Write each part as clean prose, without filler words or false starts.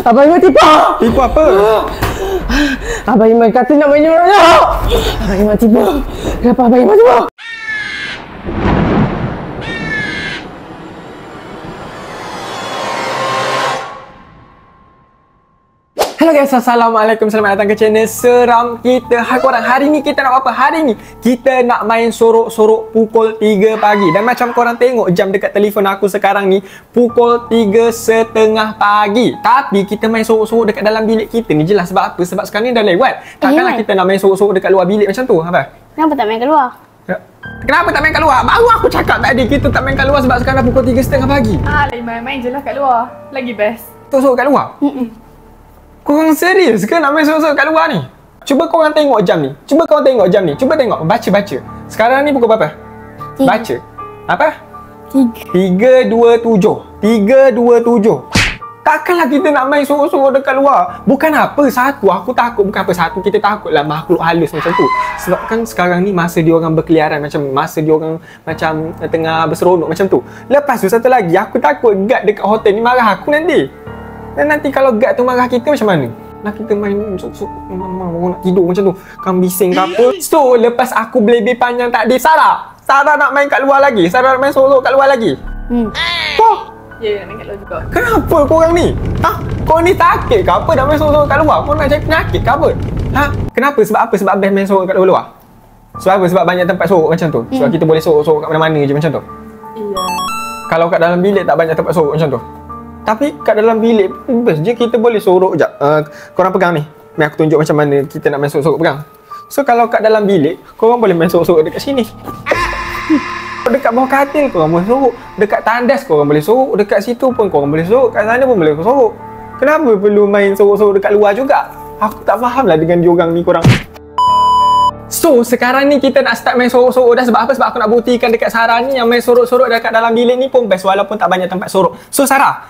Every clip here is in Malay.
Abang Iman tipu. Tipu apa? Abang Iman kata nak main orang. Abang Iman tipu. Kenapa Abang Iman tipu? Hello guys, Assalamualaikum. Selamat datang ke channel Seram Kita. Hai korang, hari ni kita nak apa? Hari ni kita nak main sorok-sorok pukul 3 pagi. Dan macam korang tengok jam dekat telefon aku sekarang ni pukul 3.30 pagi. Tapi kita main sorok-sorok dekat dalam bilik kita ni. Jelas sebab apa? Sebab sekarang ni dah lewat. Takkanlah kita nak main sorok-sorok dekat luar bilik macam tu. Apa? Kenapa tak main kat luar? Kenapa tak main kat luar? Baru aku cakap tadi kita tak main kat luar sebab sekarang dah pukul 3.30 pagi. Lagi main-main je lah kat luar. Lagi best. Sorok kat luar? Korang serius ke nak main sorok-sorok kat luar ni? Cuba korang tengok jam ni. Cuba korang tengok jam ni. Cuba tengok. Baca. Sekarang ni pukul berapa? 3. Baca. Apa? 3. 3.27. 3.27. Takkanlah kita nak main sorok-sorok dekat luar. Bukan apa. Satu, aku takut. Bukan apa. Satu, kita takut lah makhluk halus macam tu. Sebab kan sekarang ni masa dia orang berkeliaran. Macam masa dia orang macam tengah berseronok macam tu. Lepas tu satu lagi, aku takut guard dekat hotel ni marah aku nanti. Dan nanti kalau guard tu marah kita macam mana? Nak kita main nak tidur macam tu. Kau bising ke apa? So, lepas aku belebih panjang tadi, Sarah nak main kat luar lagi. Sarah nak main sorok kat luar lagi. Oh, Ya, nak main kat luar juga. kenapa korang ni? Korang ni sakit ke apa nak main sorok kat luar? Korang nak cari penyakit ke apa? Kenapa? Sebab apa? Sebab best main sorok kat luar? Sebab apa? Sebab banyak tempat sorok macam tu? Sebab kita boleh sorok kat mana-mana je macam tu? Iya. Kalau kat dalam bilik tak banyak tempat sorok macam tu? Tapi kat dalam bilik best je kita boleh sorok. Sekejap, korang pegang ni. Ni aku tunjuk macam mana kita nak main sorok-sorok, pegang. So kalau kat dalam bilik, korang boleh main sorok-sorok dekat sini. Dekat bawah katil korang boleh sorok. Dekat tandas korang boleh sorok. Dekat situ pun korang boleh sorok. Kat sana pun boleh sorok. Kenapa perlu main sorok-sorok dekat luar juga? Aku tak faham lah dengan diorang ni korang. So, sekarang ni kita nak start main sorok-sorok dah. Sebab apa? Sebab aku nak buktikan dekat Sarah ni yang main sorok-sorok dekat dalam bilik ni pun best walaupun tak banyak tempat sorok. So, Sarah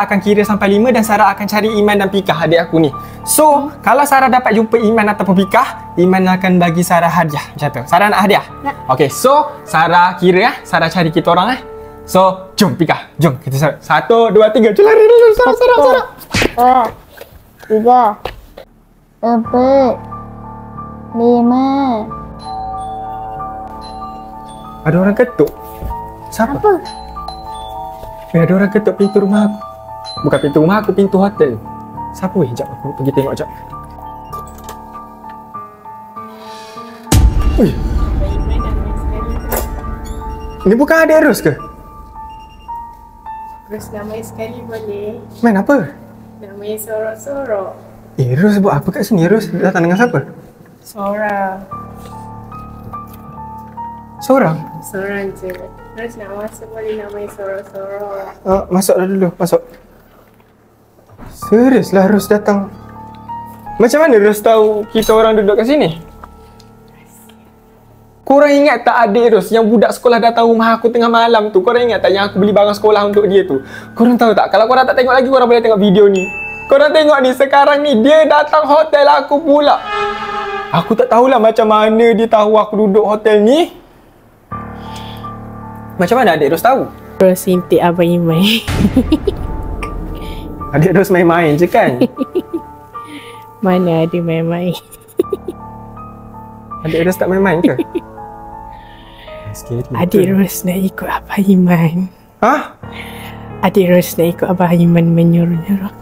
akan kira sampai 5 dan Sarah akan cari Iman dan Pikah, adik aku ni. So, kalau Sarah dapat jumpa Iman ataupun Pikah, Iman akan bagi Sarah hadiah. Macam tu. Sarah nak hadiah? Nak. Okay, so Sarah kira Sarah cari kita orang So, jom Pikah. Jom kita Sarah. 1, 2, 3. Jom lari dulu. Sarah. 3. 4. 5. Ada orang ketuk. Siapa? Apa? Ada orang ketuk pintu rumah aku. Bukan pintu rumah aku, pintu hotel. Siapa weh? Sekejap aku pergi tengok sekejap. Ui. Ini bukan adik Ros ke? Terus nak main sekali boleh. Main apa? Nak main sorok-sorok. Ros buat apa kat sini? Ros datang dengan siapa? Seorang? Seorang je. Terus nak masuk boleh nak main sorok-sorok. Masuk dah dulu, masuk. Serius lah Ros datang. Macam mana Ros tahu kita orang duduk kat sini? Korang ingat tak adik Ros yang budak sekolah datang rumah aku tengah malam tu? Korang ingat tak yang aku beli barang sekolah untuk dia tu? Korang tahu tak? Kalau korang tak tengok lagi, korang boleh tengok video ni. Korang tengok ni, sekarang ni dia datang hotel aku pula. Aku tak tahulah macam mana dia tahu aku duduk hotel ni. Macam mana adik Ros tahu? Terus intik Abang Iman. Adik Ros main-main je kan? Mana ada main-main. Adik Ros tak main-main ke? Scary. Adik Ros nak ikut Abang Iman. Adik Ros nak ikut Abang Iman menyuruh-nyuruh.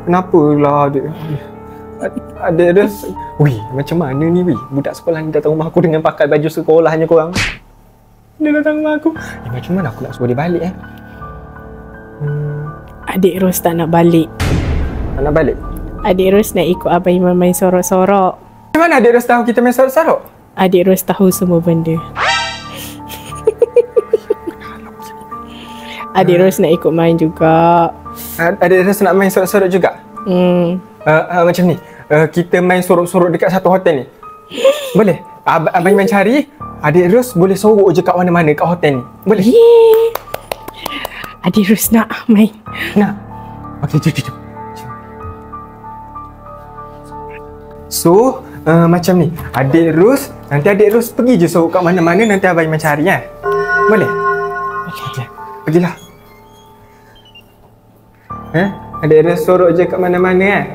Kenapa lah adik Ros? Wih, macam mana ni wih? Budak sekolah ni datang rumah aku dengan pakai baju sekolahnya korang. Dia datang rumah aku. Macam mana aku nak suruh dia balik Adik Ros tak nak balik. Tak nak balik? Adik Ros nak ikut Abang Iman main sorok-sorok. Macam mana adik Ros tahu kita main sorok-sorok? Adik Ros tahu semua benda. Adik Ros nak ikut main juga. Adik Ros nak main sorok-sorok juga? Macam ni, kita main sorok-sorok dekat satu hotel ni. Boleh? Abang Iman cari, adik Ros boleh sorok je kat mana-mana kat hotel ni. Boleh? Adik Ros nak main. Nak? Okey, jom. So, macam ni, nanti adik Ros pergi je sorok kat mana-mana, nanti Abang Iman cari Boleh? Okey. Pergilah. Adik Ros sorok je kat mana-mana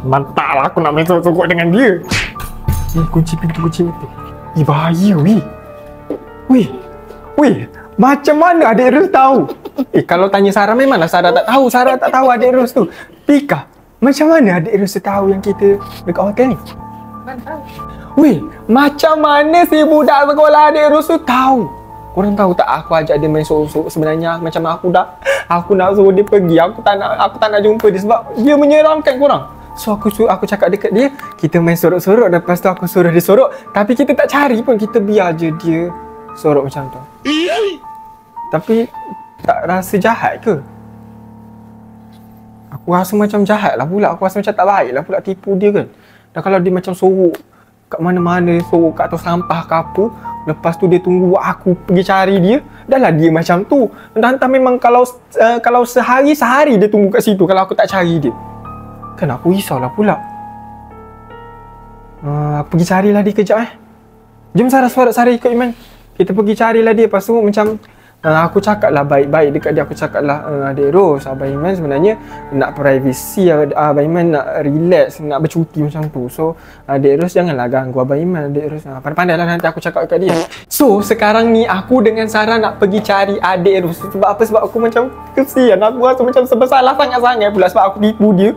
Mantap lah aku nak main sorok-sorok dengan dia. Kunci pintu. Bahaya weh. Weh, macam mana adik Ros tahu? Kalau tanya Sarah, memanglah Sarah tak tahu. Sarah tak tahu adik Ros tu. Pika, macam mana adik Ros tahu yang kita dekat hotel ni? Weh, macam mana si budak sekolah adik Ros tu tahu? Korang tahu tak aku ajak dia main sorok-sorok sebenarnya macam aku nak suruh dia pergi. Aku tak nak jumpa dia sebab dia menyeramkan korang. So aku cakap dekat dia, kita main sorok-sorok, lepas tu aku suruh dia sorok, tapi kita tak cari pun, kita biar je dia sorok macam tu. Tapi tak rasa jahat ke? Aku rasa macam jahat lah pula. Aku rasa macam tak baik lah pula tipu dia kan. Dan kalau dia macam sorok kat mana-mana, sorok kat atas sampah ke apa, lepas tu dia tunggu aku pergi cari dia, dah lah dia macam tu. Entah memang kalau sehari dia tunggu kat situ kalau aku tak cari dia. Kan aku risaulah pula. Pergi carilah dia kejap Jom Sarah ikut Iman. Kita pergi carilah dia. Lepas tu macam aku cakap lah baik-baik dekat dia. Aku cakap lah, adik Ros, Abang Iman sebenarnya nak privacy. Abang Iman nak relax, nak bercuti macam tu. So adik Ros janganlah ganggu Abang Iman. Adik Ros pandai-pandai lah nanti aku cakap dekat dia. So sekarang ni aku dengan Sarah nak pergi cari adik Ros. Sebab apa? Sebab aku macam kesian. Aku rasa macam bersalah sangat-sangat pula sebab aku tipu dia.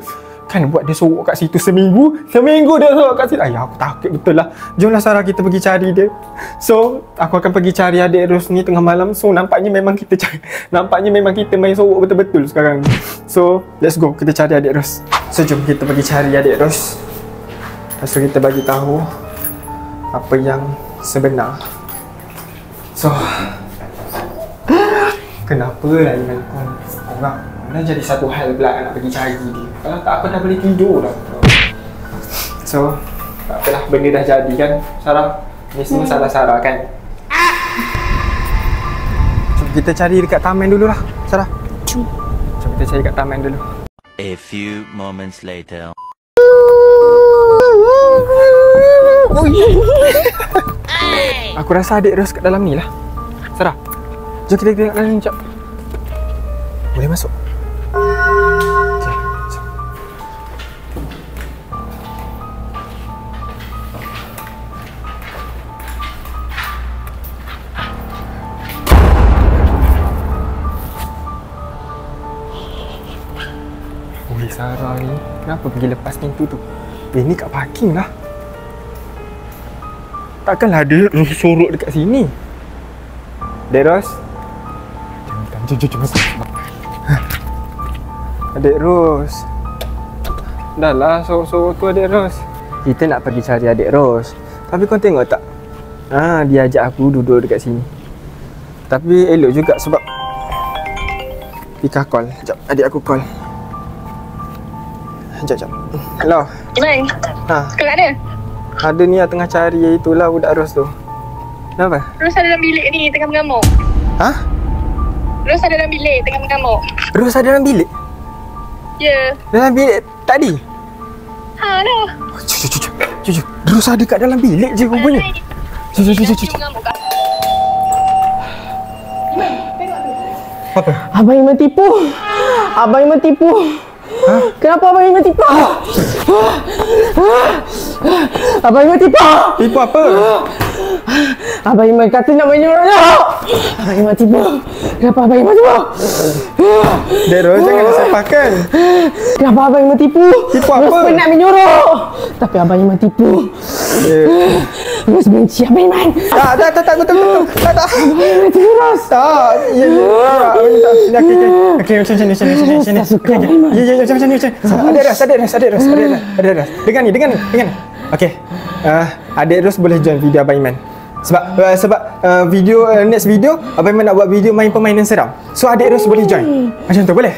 Kan buat dia sorok kat situ seminggu dia sorok kat situ. Aku takut betul lah. Jomlah Sarah, kita pergi cari dia. So aku akan pergi cari adik Ros ni tengah malam. So nampaknya memang kita main sorok betul-betul sekarang ni. So let's go, kita cari adik Ros. So jom kita pergi cari adik Ros. Lepas tu kita bagi tahu apa yang sebenar. So kenapa lah Iman korang mana jadi satu hal pula nak pergi cari dia. Kalau tak aku dah boleh tidur dah. So tak apalah, benda dah jadi kan Sarah. Ni semua salah Sarah kan. Jom kita cari dekat taman dulu lah Sarah. Jom kita cari kat taman dulu. A few moments later. Aku rasa adik Ros kat dalam ni lah Sarah. Jom kita tengok dalam ni sekejap. Boleh masuk? Sarah ni kenapa pergi lepas pintu tu? Ni kat parking lah. Takkanlah dia sorok dekat sini. Adik Ros, jom masuk. Adik Ros, dah lah sorok-sorok tu adik Ros. Kita nak pergi cari adik Ros, tapi kau tengok tak, dia ajak aku duduk dekat sini. Tapi elok juga sebab Pika call. Sekejap, adik aku call. Sekejap. Hello. Iman. Kau kat mana? Ada ni tengah cari itulah budak Ros tu. Kenapa? Ros ada dalam bilik ni tengah mengamuk. Ros ada dalam bilik? Ya. Dalam bilik tadi? Dah. Jom. Ros ada kat dalam bilik je rupanya. Jom. Apa? Abang Iman tipu. Kenapa Abang Iman tipu? Abang Iman tipu. Tipu apa? Abang Iman kata nak main nyuruh. Abang Iman tipu. Kenapa Abang Iman tipu? Dero, jangan disepahkan. Kenapa Abang Iman tipu? Tipu apa? Ros penat menyuruh. Tapi Abang Iman tipu. Ros benci Abang Iman. Tak, betul. Tak. Abang Iman tipu Ros. Tak. Ya. Okey, macam ni. Tak suka Abang Iman. Ya, macam ni. Adik Ros. Dengar ni. Okey. Adik Ros boleh join video Abang Iman. Sebab video next video Abang Iman nak buat video main permainan seram. So adik Ros boleh join. Macam tu boleh?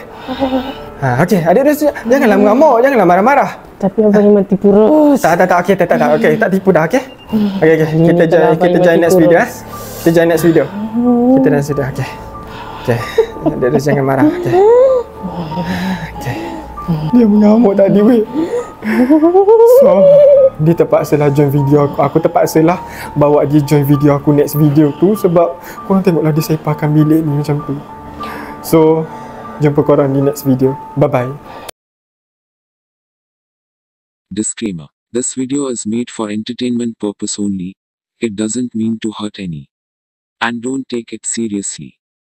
Okey, adik Ros janganlah mengamuk, janganlah marah-marah. Tapi Abang Iman tipu Ros. Tak. Okey, tak. Okey, tak tipu dah, okey? Okey. Kita join next video Kita join next video. Kita next video, okey. Okey. Adik Ros jangan marah, okey. Okey. Dia mengamuk tadi weh. So dia terpaksalah join video aku. Aku terpaksalah bawa dia join video aku next video tu sebab korang tengoklah dia sepakan bilik ni macam tu. So, jumpa korang di next video. Bye-bye. Disclaimer. This video is made for entertainment purpose only. It doesn't mean to hurt any. And don't take it seriously.